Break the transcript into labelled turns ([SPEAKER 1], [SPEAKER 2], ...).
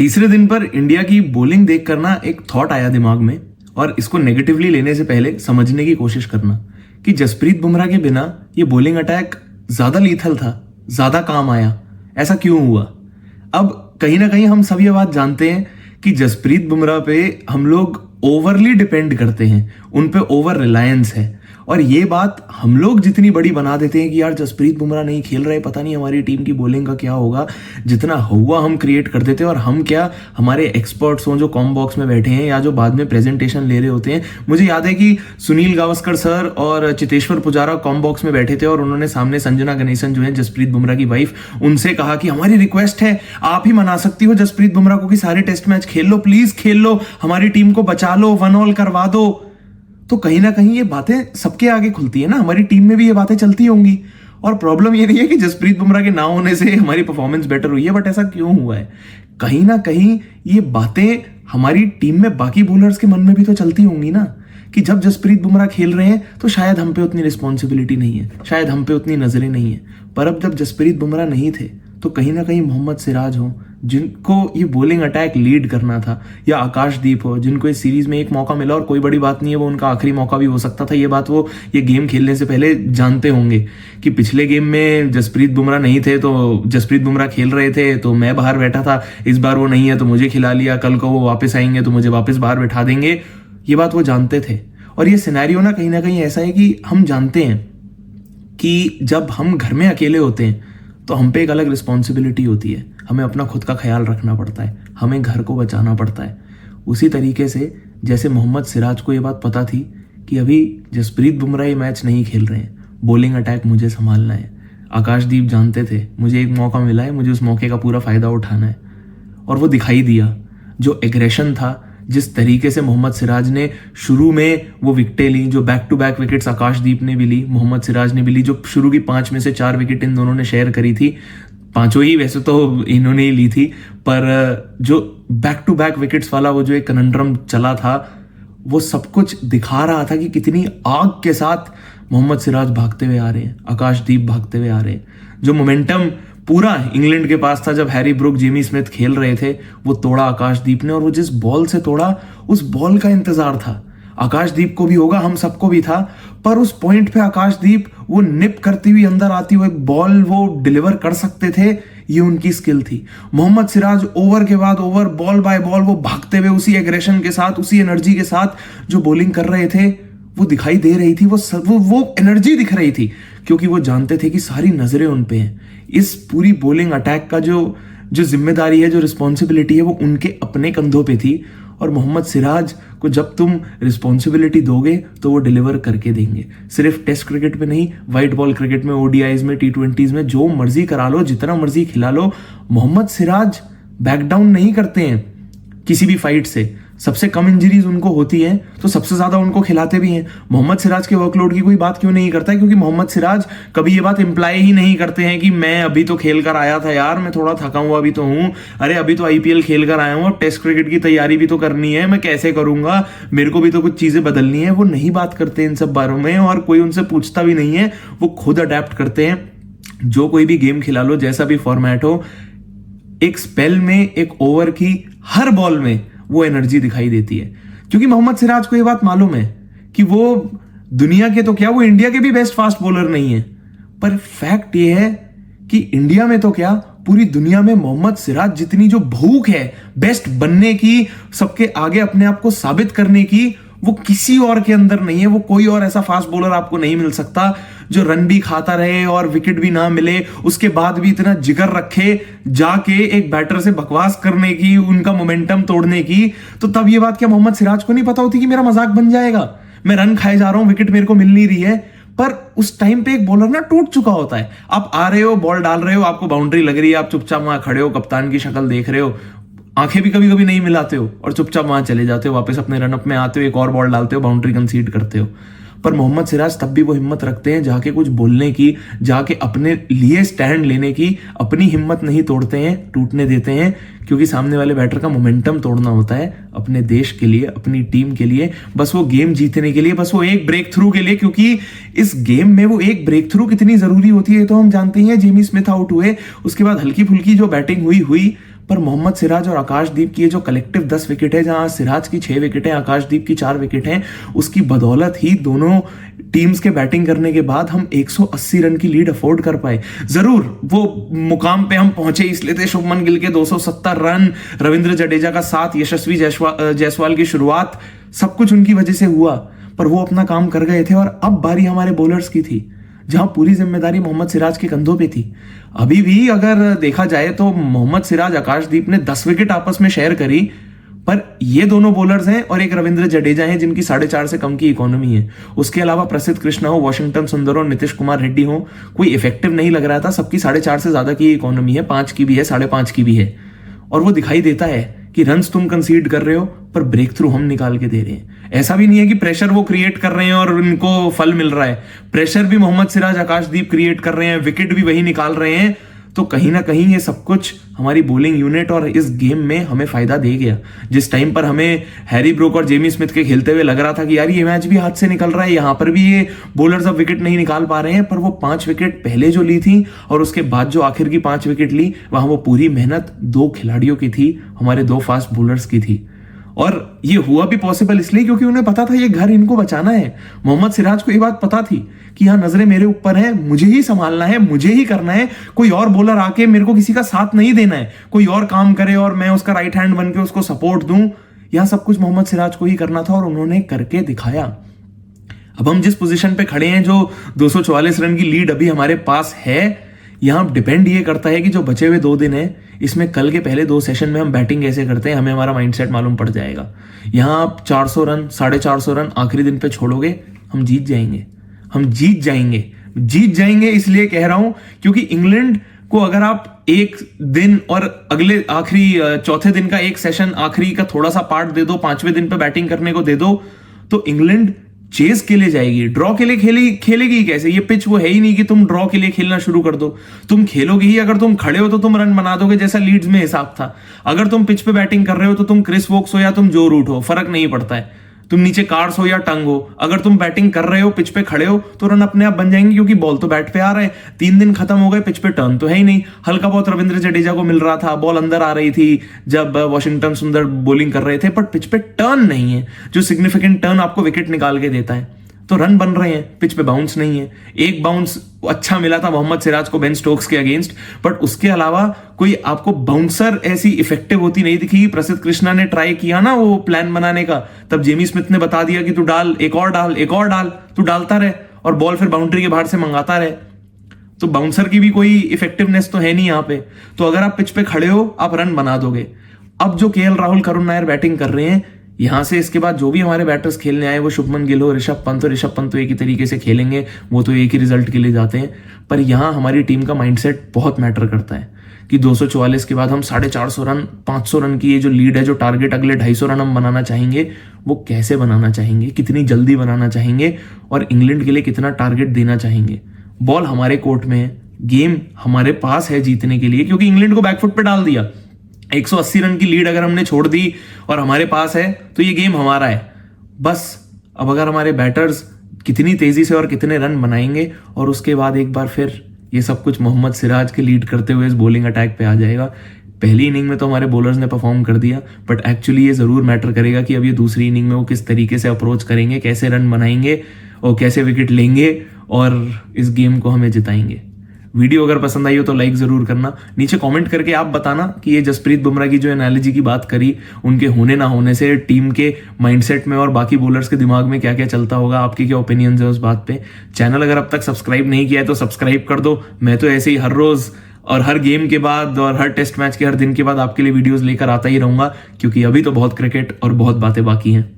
[SPEAKER 1] तीसरे दिन पर इंडिया की बॉलिंग देख करना एक थॉट आया दिमाग में और इसको नेगेटिवली लेने से पहले समझने की कोशिश करना कि जसप्रीत बुमराह के बिना ये बॉलिंग अटैक ज्यादा लीथल था, ज्यादा काम आया। ऐसा क्यों हुआ? अब कहीं ना कहीं हम सब ये बात जानते हैं कि जसप्रीत बुमराह पे हम लोग ओवरली डिपेंड करते हैं, उन पे ओवर रिलायंस है। और ये बात हम लोग जितनी बड़ी बना देते हैं कि यार जसप्रीत बुमराह नहीं खेल रहे, पता नहीं हमारी टीम की बॉलिंग का क्या होगा, जितना हुआ हम क्रिएट कर देते हैं। और हम क्या, हमारे एक्सपर्ट्स हों जो कॉम बॉक्स में बैठे हैं या जो बाद में प्रेजेंटेशन ले रहे होते हैं। मुझे याद है कि सुनील गावस्कर सर और चितेश्वर पुजारा कॉम बॉक्स में बैठे थे और उन्होंने सामने संजना गणेशन जो है जसप्रीत बुमराह की वाइफ, उनसे कहा कि हमारी रिक्वेस्ट है, आप ही मना सकती हो जसप्रीत बुमराह को कि सारे टेस्ट मैच खेल लो, प्लीज खेल लो, हमारी टीम को बचा लो, 1 ऑल करवा दो। तो कहीं ना कहीं ये बातें सबके आगे खुलती है ना, हमारी टीम में भी ये बातें चलती होंगी। और प्रॉब्लम ये नहीं है कि जसप्रीत बुमराह के ना होने से हमारी परफॉर्मेंस बेटर हुई है, बट ऐसा क्यों हुआ है? कहीं ना कहीं ये बातें हमारी टीम में बाकी बॉलर्स के मन में भी तो चलती होंगी ना, कि जब जसप्रीत बुमराह खेल रहे हैं तो शायद हम पे उतनी रिस्पॉन्सिबिलिटी नहीं है, शायद हम पे उतनी नजरें नहीं है। पर अब जब जसप्रीत बुमराह नहीं थे तो कहीं ना कहीं मोहम्मद सिराज हो, जिनको ये बॉलिंग अटैक लीड करना था, या आकाशदीप हो, जिनको इस सीरीज में एक मौका मिला और कोई बड़ी बात नहीं है, वो उनका आखिरी मौका भी हो सकता था। ये बात वो ये गेम खेलने से पहले जानते होंगे कि पिछले गेम में जसप्रीत बुमराह नहीं थे तो जसप्रीत बुमराह खेल रहे थे तो मैं बाहर बैठा था, इस बार वो नहीं है तो मुझे खिला लिया, कल को वो वापस आएंगे तो मुझे वापस बाहर बैठा देंगे। ये बात वो जानते थे। और ये सिनेरियो ना कहीं ऐसा है कि हम जानते हैं कि जब हम घर में अकेले होते हैं तो हम पे एक अलग रिस्पॉन्सिबिलिटी होती है, हमें अपना खुद का ख्याल रखना पड़ता है, हमें घर को बचाना पड़ता है। उसी तरीके से जैसे मोहम्मद सिराज को ये बात पता थी कि अभी जसप्रीत बुमराह ये मैच नहीं खेल रहे हैं, बॉलिंग अटैक मुझे संभालना है। आकाशदीप जानते थे मुझे एक मौका मिला है, मुझे उस मौके का पूरा फायदा उठाना है। और वो दिखाई दिया, जो एग्रेशन था, जिस तरीके से मोहम्मद सिराज ने शुरू में वो विकेटें ली, जो बैक टू बैक विकेट्स आकाशदीप ने भी ली, मोहम्मद सिराज ने भी ली, जो शुरू की 5 में से 4 विकेट इन दोनों ने शेयर करी थी, 5 ही वैसे तो इन्होंने ही ली थी, पर जो बैक टू बैक विकेट्स वाला वो जो एक कनंड्रम चला था, वो सब कुछ दिखा रहा था कि कितनी आग के साथ मोहम्मद सिराज भागते हुए आ रहे हैं, आकाशदीप भागते हुए आ रहे हैं। जो मोमेंटम पूरा इंग्लैंड के पास था जब हैरी ब्रूक, जेमी स्मिथ खेल रहे थे, वो तोड़ा आकाशदीप ने। और वो जिस बॉल से तोड़ा, उस बॉल का इंतजार था, आकाशदीप को भी होगा, हम सबको भी था। पर उस पॉइंट पे आकाशदीप वो निप करती हुई अंदर आती हुई बॉल वो डिलीवर कर सकते थे, ये उनकी स्किल थी। मोहम्मद सिराज ओवर के बाद ओवर, बॉल बाय बॉल वो भागते हुए उसी एग्रेशन के साथ, उसी एनर्जी के साथ जो बॉलिंग कर रहे थे, वो दिखाई दे रही थी, वो एनर्जी दिख रही थी, क्योंकि वो जानते थे कि सारी नजरें उन पे हैं। इस पूरी बॉलिंग अटैक का जो जिम्मेदारी है, जो रिस्पॉन्सिबिलिटी है, वो उनके अपने कंधों पे थी। और मोहम्मद सिराज को जब तुम रिस्पॉन्सिबिलिटी दोगे तो वो डिलीवर करके देंगे। सिर्फ टेस्ट क्रिकेट में नहीं, वाइट बॉल क्रिकेट में, ओडीआईज में, T20s में, जो मर्जी करा लो, जितना मर्जी खिला लो, मोहम्मद सिराज बैक डाउन नहीं करते हैं किसी भी फाइट से। सबसे कम इंजरीज उनको होती है तो सबसे ज्यादा उनको खिलाते भी हैं। मोहम्मद सिराज के वर्कलोड की कोई बात क्यों नहीं करता है? क्योंकि मोहम्मद सिराज कभी ये बात इंप्लाई ही नहीं करते हैं कि मैं अभी तो खेल कर आया था यार, मैं थोड़ा थका हुआ भी तो हूँ, अरे अभी तो IPL खेल कर आया हूँ, अब टेस्ट क्रिकेट की तैयारी भी तो करनी है, मैं कैसे करूंगा, मेरे को भी तो कुछ चीजें बदलनी है। वो नहीं बात करते इन सब बारों में, और कोई उनसे पूछता भी नहीं है, वो खुद अडेप्ट करते हैं। जो कोई भी गेम खिला लो, जैसा भी फॉर्मेट हो, एक स्पेल में, एक ओवर की हर बॉल में वो एनर्जी दिखाई देती है। क्योंकि मोहम्मद सिराज को ये बात मालूम है कि वो दुनिया के तो क्या, वो इंडिया के भी बेस्ट फास्ट बॉलर नहीं है। पर फैक्ट ये है कि इंडिया में तो क्या, पूरी दुनिया में मोहम्मद सिराज जितनी जो भूख है बेस्ट बनने की, सबके आगे अपने आप को साबित करने की, वो किसी और के अंदर नहीं है। वो कोई और ऐसा फास्ट बॉलर आपको नहीं मिल सकता जो रन भी खाता रहे और विकेट भी ना मिले, उसके बाद भी इतना जिगर रखे जाके एक बैटर से बकवास करने की, उनका मोमेंटम तोड़ने की। तो तब ये बात क्या मोहम्मद सिराज को नहीं पता होती कि मेरा मजाक बन जाएगा, मैं रन खाए जा रहा हूं, विकेट मेरे को मिल नहीं रही है? पर उस टाइम पे एक बॉलर ना टूट चुका होता है। आप आ रहे हो, बॉल डाल रहे हो, आपको बाउंड्री लग रही है, आप चुपचाप वहां खड़े हो, कप्तान की शक्ल देख रहे हो, आंखें भी कभी कभी नहीं मिलाते हो और चुपचाप वहां चले जाते हो, वापस अपने रनअप में आते हो, एक और बॉल डालते हो, बाउंड्री कंसीड करते हो। पर मोहम्मद सिराज तब भी वो हिम्मत रखते हैं जाके कुछ बोलने की, जाके अपने लिए स्टैंड लेने की, अपनी हिम्मत नहीं तोड़ते हैं, टूटने देते हैं। क्योंकि सामने वाले बैटर का मोमेंटम तोड़ना होता है अपने देश के लिए, अपनी टीम के लिए, बस वो गेम जीतने के लिए, बस वो एक ब्रेक थ्रू के लिए। क्योंकि इस गेम में वो एक ब्रेक थ्रू कितनी जरूरी होती है तो हम जानते हैं। जेमी स्मिथ आउट हुए, उसके बाद हल्की फुल्की जो बैटिंग हुई, पर मोहम्मद सिराज और आकाशदीप की ये जो कलेक्टिव 10 विकेट है, जहां सिराज की 6 विकेट है, आकाशदीप की 4 विकेट हैं, उसकी बदौलत ही दोनों टीम्स के बैटिंग करने के बाद हम 180 रन की लीड अफोर्ड कर पाए। जरूर वो मुकाम पे हम पहुंचे इसलिए थे शुभमन गिल के 270 रन, रविंद्र जडेजा का साथ, यशस्वी जायसवाल की शुरुआत, सब कुछ उनकी वजह से हुआ, पर वो अपना काम कर गए थे। और अब बारी हमारे बॉलर्स की थी, जहां पूरी जिम्मेदारी मोहम्मद सिराज के कंधों पे थी। अभी भी अगर देखा जाए तो मोहम्मद सिराज, आकाशदीप ने 10 विकेट आपस में शेयर करी, पर ये दोनों बॉलर्स हैं और एक रविंद्र जडेजा हैं जिनकी 4.5 से कम की इकोनॉमी है। उसके अलावा प्रसिद्ध कृष्णा हो, वॉशिंगटन सुंदर हो, नीतीश कुमार रेड्डी हो, कोई इफेक्टिव नहीं लग रहा था। सबकी 4.5 से ज्यादा की इकोनॉमी है, 5 की भी है, 5.5 की भी है। और वो दिखाई देता है कि रन्स तुम कंसीड कर रहे हो पर ब्रेक थ्रू हम निकाल के दे रहे हैं। ऐसा भी नहीं है कि प्रेशर वो क्रिएट कर रहे हैं और उनको फल मिल रहा है। प्रेशर भी मोहम्मद सिराज, आकाशदीप क्रिएट कर रहे हैं, विकेट भी वही निकाल रहे हैं। तो कहीं ना कहीं ये सब कुछ हमारी बॉलिंग यूनिट और इस गेम में हमें फायदा दे गया। जिस टाइम पर हमें हैरी ब्रोक और जेमी स्मिथ के खेलते हुए लग रहा था कि यार ये मैच भी हाथ से निकल रहा है, यहां पर भी ये बॉलर्स अब विकेट नहीं निकाल पा रहे हैं, पर वो 5 विकेट पहले जो ली थी और उसके बाद जो आखिर की 5 विकेट ली, वहां वो पूरी मेहनत 2 खिलाड़ियों की थी, हमारे 2 फास्ट बॉलर्स की थी। और ये हुआ भी पॉसिबल इसलिए क्योंकि उन्हें पता था ये घर इनको बचाना है। मोहम्मद सिराज को ये बात पता थी कि यहां नजरें मेरे ऊपर हैं, मुझे ही संभालना है, मुझे ही करना है, कोई और बॉलर आके मेरे को किसी का साथ नहीं देना है, कोई और काम करे और मैं उसका राइट हैंड बन के उसको सपोर्ट दूं। यह सब कुछ मोहम्मद सिराज को ही करना था और उन्होंने करके दिखाया। अब हम जिस पोजीशन पे खड़े हैं, जो 244 रन की लीड अभी हमारे पास है, यहां डिपेंड ये करता है कि जो बचे हुए 2 दिन है, इसमें कल के पहले 2 सेशन में हम बैटिंग कैसे करते हैं, हमें हमारा माइंडसेट मालूम पड़ जाएगा। यहां आप 400 रन, 450 रन आखिरी दिन पे छोड़ोगे, हम जीत जाएंगे, हम जीत जाएंगे। जीत जाएंगे इसलिए कह रहा हूं क्योंकि इंग्लैंड को अगर आप एक दिन और अगले आखिरी चौथे दिन का एक सेशन आखिरी का थोड़ा सा पार्ट दे दो, 5वें दिन पे बैटिंग करने को दे दो, तो इंग्लैंड चेस के लिए जाएगी। ड्रॉ के लिए खेलेगी कैसे? ये पिच वो है ही नहीं कि तुम ड्रॉ के लिए खेलना शुरू कर दो। तुम खेलोगे ही, अगर तुम खड़े हो तो तुम रन बना दोगे, जैसा लीड्स में हिसाब था। अगर तुम पिच पे बैटिंग कर रहे हो तो तुम क्रिस वोक्स हो या तुम जो रूट हो, फर्क नहीं पड़ता है। तुम नीचे कार्ड्स हो या टंग हो, अगर तुम बैटिंग कर रहे हो, पिच पे खड़े हो, तो रन अपने आप बन जाएंगे क्योंकि बॉल तो बैट पे आ रहा है। 3 दिन खत्म हो गए, पिच पे टर्न तो है ही नहीं। हल्का बहुत रविंद्र जडेजा को मिल रहा था, बॉल अंदर आ रही थी जब वॉशिंगटन सुंदर बॉलिंग कर रहे थे, पर पिच पे टर्न नहीं है जो सिग्निफिकेंट टर्न आपको विकेट निकाल के देता है। तो रन बन रहे हैं, पिच पे बाउंस नहीं है। एक बाउंस अच्छा मिला था मोहम्मद सिराज को बेन स्टोक्स के अगेंस्ट, बट उसके अलावा कोई आपको बाउंसर ऐसी इफेक्टिव होती नहीं दिखी। प्रसिद्ध कृष्णा ने ट्राई किया ना वो प्लान बनाने का, तब जेमी स्मिथ ने बता दिया कि तू डाल, एक और डाल, एक और डाल, तू डालता रहे और बॉल फिर बाउंड्री के बाहर से मंगाता रहे। तो बाउंसर की भी कोई इफेक्टिवनेस तो है नहीं यहाँ पे। तो अगर आप पिच पे खड़े हो, आप रन बना दोगे। अब जो केएल राहुल, करुण नायर बैटिंग कर रहे हैं, यहां से इसके बाद जो भी हमारे बैटर्स खेलने आए, वो शुभमन गिल हो, ऋषभ पंत तो एक ही तरीके से खेलेंगे, वो तो एक ही रिजल्ट के लिए जाते हैं। पर यहां हमारी टीम का माइंडसेट बहुत मैटर करता है कि 244 के बाद हम 450 रन, 500 रन की ये जो लीड है, जो टारगेट अगले 250 रन हम बनाना चाहेंगे, वो कैसे बनाना चाहेंगे, कितनी जल्दी बनाना चाहेंगे और इंग्लैंड के लिए कितना टारगेट देना चाहेंगे। बॉल हमारे कोर्ट में है, गेम हमारे पास है जीतने के लिए, क्योंकि इंग्लैंड को बैकफुट पे डाल दिया। 180 रन की लीड अगर हमने छोड़ दी और हमारे पास है तो ये गेम हमारा है बस। अब अगर हमारे बैटर्स कितनी तेजी से और कितने रन बनाएंगे और उसके बाद एक बार फिर ये सब कुछ मोहम्मद सिराज के लीड करते हुए इस बॉलिंग अटैक पे आ जाएगा। पहली इनिंग में तो हमारे बॉलर्स ने परफॉर्म कर दिया, बट एक्चुअली ये जरूर मैटर करेगा कि अब ये दूसरी इनिंग में वो किस तरीके से अप्रोच करेंगे, कैसे रन बनाएंगे और कैसे विकेट लेंगे और इस गेम को हमें जिताएंगे। वीडियो अगर पसंद आई हो तो लाइक जरूर करना। नीचे कमेंट करके आप बताना कि ये जसप्रीत बुमराह की जो एनालॉजी की बात करी, उनके होने ना होने से टीम के माइंडसेट में और बाकी बॉलर्स के दिमाग में क्या क्या चलता होगा, आपके क्या ओपिनियंस है उस बात पे। चैनल अगर अब तक सब्सक्राइब नहीं किया है तो सब्सक्राइब कर दो। मैं तो ऐसे ही हर रोज और हर गेम के बाद और हर टेस्ट मैच के हर दिन के बाद आपके लिए वीडियोस लेकर आता ही रहूंगा, क्योंकि अभी तो बहुत क्रिकेट और बहुत बातें बाकी हैं।